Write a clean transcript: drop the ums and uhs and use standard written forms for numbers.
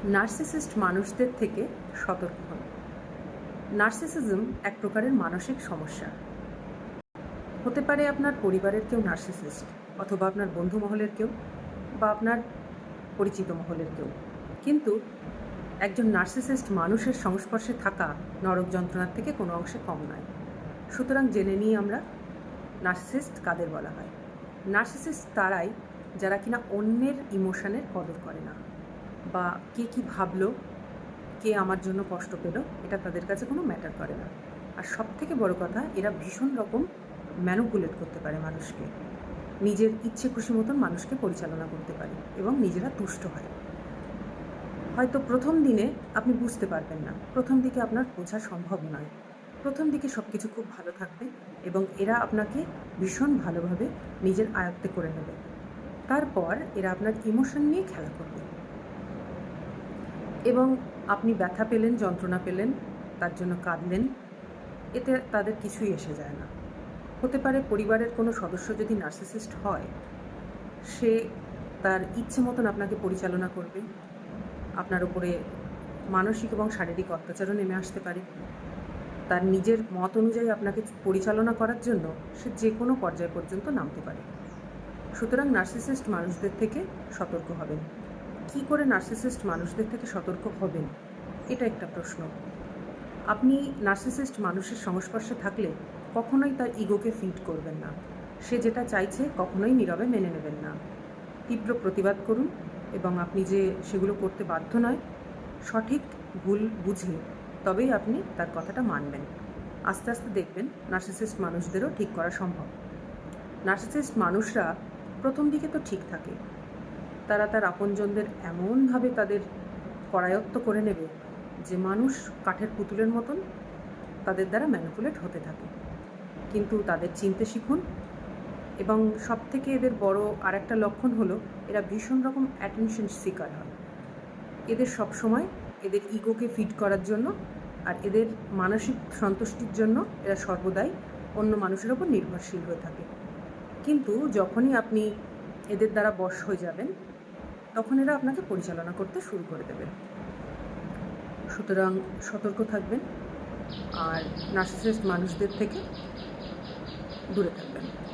Narcissist মানুষদের থেকে সতর্ক হন। নার্সিসিজম এক প্রকারের মানসিক সমস্যা। হতে পারে আপনার পরিবারের কেউ নার্সিসিস্ট, অথবা আপনার বন্ধু মহলের কেউ, বা আপনার পরিচিত মহলের কেউ। কিন্তু একজন নার্সিসিস্ট মানুষের সংস্পর্শে থাকা নরক যন্ত্রণার থেকে কোনো অংশে কম নয়। সুতরাং জেনে নিই আমরা নার্সিসিস্ট কাদের বলা হয়। নার্সিসিস্ট তারাই যারা কিনা অন্যের ইমোশনের কদর করে না, বা কে কী ভাবলো, কে আমার জন্য কষ্ট পেল, এটা তাদের কাছে কোনো ম্যাটার করে না। আর সব থেকে বড় কথা, এরা ভীষণ রকম ম্যানুপুলেট করতে পারে মানুষকে, নিজের ইচ্ছে খুশি মতন মানুষকে পরিচালনা করতে পারে এবং নিজেরা তুষ্ট হয়। হয়তো প্রথম দিনে আপনি বুঝতে পারবেন না, প্রথম দিকে আপনার বোঝা সম্ভব নয়। প্রথম দিকে সব কিছু খুব ভালো থাকবে এবং এরা আপনাকে ভীষণ ভালোভাবে নিজের আয়ত্তে করে নেবে। তারপর এরা আপনার ইমোশন নিয়ে খেলা করবে এবং আপনি ব্যথা পেলেন, যন্ত্রণা পেলেন, তার জন্য কাঁদলেন, এতে তাদের কিছুই এসে যায় না। হতে পারে পরিবারের কোনো সদস্য যদি নার্সিসিস্ট হয়, সে তার ইচ্ছে মতন আপনাকে পরিচালনা করবে, আপনার উপরে মানসিক এবং শারীরিক অত্যাচারও নেমে আসতে পারে। তার নিজের মত অনুযায়ী আপনাকে পরিচালনা করার জন্য সে যে কোনো পর্যায় পর্যন্ত নামতে পারে। সুতরাং নার্সিসিস্ট মানুষদের থেকে সতর্ক হবেন। কী করে নার্সিসিস্ট মানুষদের থেকে সতর্ক হবেন, এটা একটা প্রশ্ন। আপনি নার্সিসিস্ট মানুষের সংস্পর্শে থাকলে কখনোই তার ইগোকে ফিড করবেন না। সে যেটা চাইছে কখনোই নীরবে মেনে নেবেন না। তীব্র প্রতিবাদ করুন এবং আপনি যে সেগুলো করতে বাধ্য নয়, সঠিক ভুল বুঝে তবেই আপনি তার কথাটা মানবেন। আস্তে আস্তে দেখবেন নার্সিসিস্ট মানুষদেরও ঠিক করা সম্ভব। নার্সিসিস্ট মানুষরা প্রথম দিকে তো ঠিক থাকে, তারা তার আপনজনদের এমনভাবে তাদের করায়ত্ত করে নেবে যে মানুষ কাঠের পুতুলের মতন তাদের দ্বারা ম্যানিপুলেট হতে থাকে। কিন্তু তাদের চিনতে শিখুন। এবং সব থেকে এদের বড় আর একটা লক্ষণ হলো এরা ভীষণ রকম অ্যাটেনশন সিকার হয়। এদের সবসময় এদের ইগোকে ফিড করার জন্য আর এদের মানসিক সন্তুষ্টির জন্য এরা সর্বদাই অন্য মানুষের ওপর নির্ভরশীল হয়ে থাকে। কিন্তু যখনই আপনি এদের দ্বারা বশ হয়ে যাবেন, তখন এরা আপনাকে পরিচালনা করতে শুরু করে দেবে। সুতরাং সতর্ক থাকবেন আর নার্সিসিস্ট মানুষদের থেকে দূরে থাকবেন।